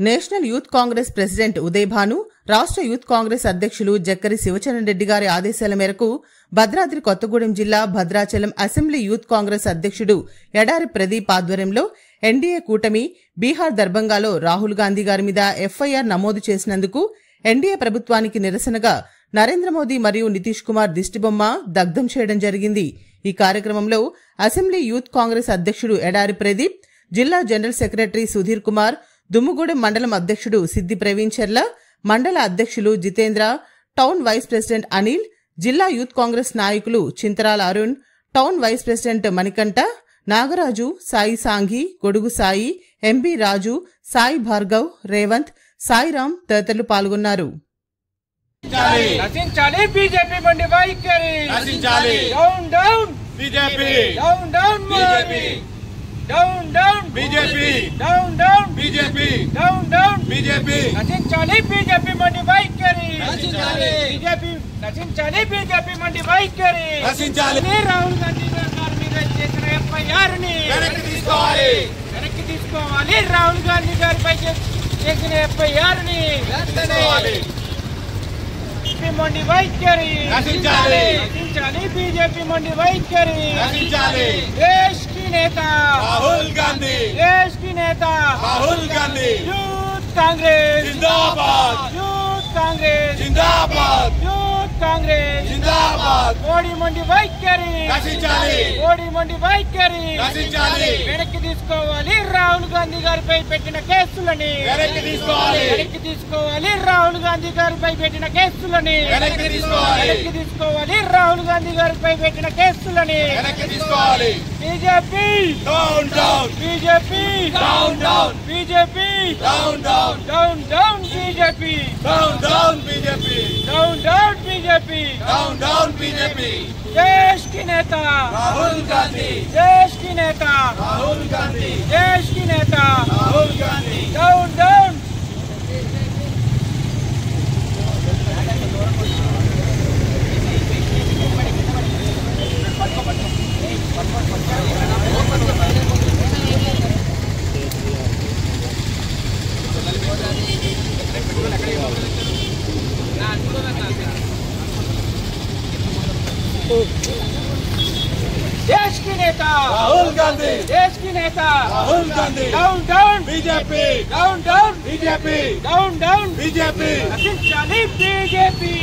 National youth Congress president Uday Bhanu, రాష్ట్ర youth Congress అధ్యక్షులు జక్కరి శివచరణ్ రెడ్డి గారి ఆదేశాల మేరకు భద్రాద్రి కొత్తగూడెం జిల్లా భద్రాచలం అసెంబ్లీ యూత్ కాంగ్రెస్ అధ్యక్షుడు ఎడారి ప్రదీప్ ఆధ్వర్యంలో ఎన్డీఏ కూటమి బీహార్ దర్భంగాలో రాహుల్ గాంధీ గారి మీద ఎఫ్ఐఆర్ నమోదు చేసినందుకు ఎన్డీఏ ప్రభుత్వానికి నిరసనగా నరేంద్ర మోదీ మరియు నితీష్ కుమార్ దిష్టిబొమ్మ దగ్ధం చేయడం జరిగింది. ఈ కార్యక్రమంలో అసెంబ్లీ యూత్ కాంగ్రెస్ అధ్యక్షుడు ఎడారి ప్రదీప్, జిల్లా జనరల్ సెక్రటరీ సుధీర్ కుమార్, దుమ్ముగూడెం మండలం అధ్యక్షుడు సిద్ది ప్రవీణ్ చెర్ల, మండల అధ్యక్షులు Jitendra, town vice president Anil, జిల్లా యూత్ కాంగ్రెస్ నాయకులు Chintarala Arun, town vice president Manikanta, Nagaraju, Sai Sanghi, Godugu Sai, MB Raju, Sai Bhargav, Revanth, Sairam తదితరులు పాల్గొన్నారు. నశించాలి బీజేపీ మండి వైఖరి, నశించాలి down down BJP, down down BJP, down down BJP, down down BJP, down down BJP, నశించాలి బీజేపీ మండి వైఖరి, నశించాలి బీజేపీ, నశించాలి బీజేపీ మండి వైఖరి, నశించాలి రాహుల్ గాంధీ గారి మీద చేసిన ఎఫ్ఐఆర్ ని వెనక్కి తీసుకోవాలి, వెనక్కి తీసుకోవాలి. రాహుల్ గాంధీ గారిపై చేసిన ఎఫ్ఐఆర్ ని తీసుకోవాలి. మండి వైఖరి నశించాలి, నశించాలి బీజేపీ మండి వైఖరి, నశించాలి. దేశ్ की नेता राहुल गांधी, देश की नेता राहुल गांधी, यूथ कांग्रेस जिंदाबाद, यूथ कांग्रेस जिंदाबाद, यूथ कांग्रेस जिंदाबाद. కోడి మండి వైఖరి నశించాలి, కోడి మండి వైఖరి నశించాలి. వెనక్కి తీసుకోవాలి. రాహుల్ గాంధీ గారిపై పెట్టిన కేసులని వెనక్కి తీసుకోవాలి, వెనక్కి తీసుకోవాలి. రాహుల్ గాంధీ గారిపై పెట్టిన కేసులని వెనక్కి తీసుకోవాలి, వెనక్కి తీసుకోవాలి. రాహుల్ గాంధీ గారిపై పెట్టిన కేసులని వెనక్కి తీసుకోవాలి. BJP down down, BJP down down, BJP down down, down down BJP down down BJP, down down BJP. Down down BJP. देश की नेता राहुल गांधी, देश की नेता राहुल गांधी, देश की नेता राहुल गांधी. डाउन डाउन देश की नेता राहुल गांधी, देश की नेता Rahul Gandhi, down down BJP, down down BJP, down down BJP, నశించాలి బీజేపీ,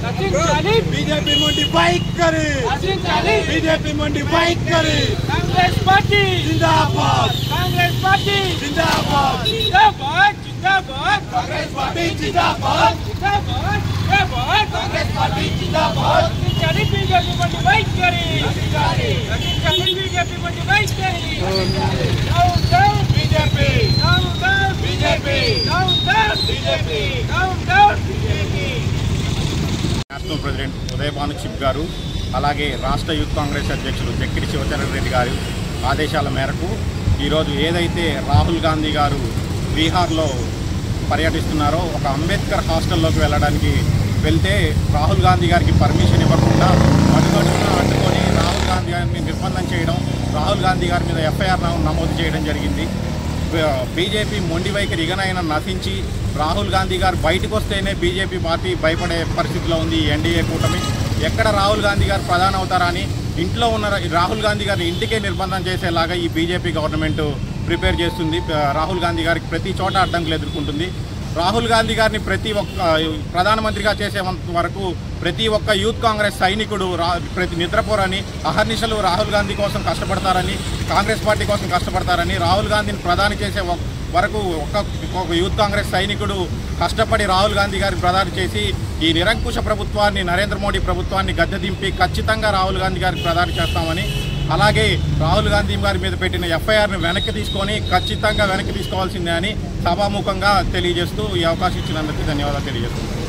నశించాలి बीजेपी मंडी बाइक करे, నశించాలి बीजेपी मंडी बाइक करे. కాంగ్రెస్ పార్టీ जिंदाबाद, కాంగ్రెస్ పార్టీ जिंदाबाद, जिंदाबाद जिंदाबाद कांग्रेस पार्टी जिंदाबाद, जिंदाबाद जिंदाबाद कांग्रेस पार्टी जिंदाबाद. నశించాలి బీజేపీ మండి వైఖరి, నశించాలి, నశించాలి బీజేపీ మండి వైఖరి. Down down BJP, down down BJP, down down BJP. Down down BJP. National president Uday Bhanu chip గారు, అలాగే రాష్ట్ర యూత్ కాంగ్రెస్ అధ్యక్షులు జక్కరి శివచరణ్ రెడ్డి గారి ఆదేశాల మేరకు ఈరోజు ఏదైతే రాహుల్ గాంధీ గారు బీహార్లో పర్యటిస్తున్నారో ఒక అంబేద్కర్ హాస్టల్లోకి వెళ్ళడానికి వెళ్తే రాహుల్ గాంధీ గారికి పర్మిషన్ ఇవ్వకుండా అడుగడుగున అడ్డుకొని రాహుల్ గాంధీ గారిని నిర్బంధం చేయడం, రాహుల్ గాంధీ గారి మీద ఎఫ్ఐఆర్ నమోదు చేయడం జరిగింది. బీజేపీ మొండి వైఖరి ఇకనైనా నశించి రాహుల్ గాంధీ గారు బయటకు వస్తేనే బీజేపీ పార్టీ భయపడే పరిస్థితిలో ఉంది ఎన్డీఏ కూటమి. ఎక్కడ రాహుల్ గాంధీ గారు ప్రధాని అవుతారని ఇంట్లో ఉన్న రాహుల్ గాంధీ గారిని ఇంటికే నిర్బంధం చేసేలాగా ఈ బీజేపీ గవర్నమెంట్ ప్రిపేర్ చేస్తుంది. రాహుల్ గాంధీ గారికి ప్రతి చోట అడ్డంకులు ఎదుర్కొంటుంది. రాహుల్ గాంధీ గారిని ప్రతి ఒక్క ప్రధానమంత్రిగా చేసే వరకు ప్రతి ఒక్క యూత్ కాంగ్రెస్ సైనికుడు ప్రతి నిద్రపోరని, అహర్నిశలు రాహుల్ గాంధీ కోసం కష్టపడతారని, కాంగ్రెస్ పార్టీ కోసం కష్టపడతారని, రాహుల్ గాంధీని ప్రధాని చేసే వరకు ఒక యూత్ కాంగ్రెస్ సైనికుడు కష్టపడి రాహుల్ గాంధీ గారిని ప్రధాని చేసి ఈ నిరంకుశ ప్రభుత్వాన్ని, నరేంద్ర మోడీ ప్రభుత్వాన్ని గద్దె దింపి ఖచ్చితంగా రాహుల్ గాంధీ గారికి ప్రధాని చేస్తామని, అలాగే రాహుల్ గాంధీ గారి మీద పెట్టిన ఎఫ్ఐఆర్ని వెనక్కి తీసుకొని ఖచ్చితంగా వెనక్కి తీసుకోవాల్సిందే అని సభాముఖంగా తెలియజేస్తూ ఈ అవకాశం ఇచ్చినందుకు ధన్యవాదాలు తెలియజేస్తున్నాను.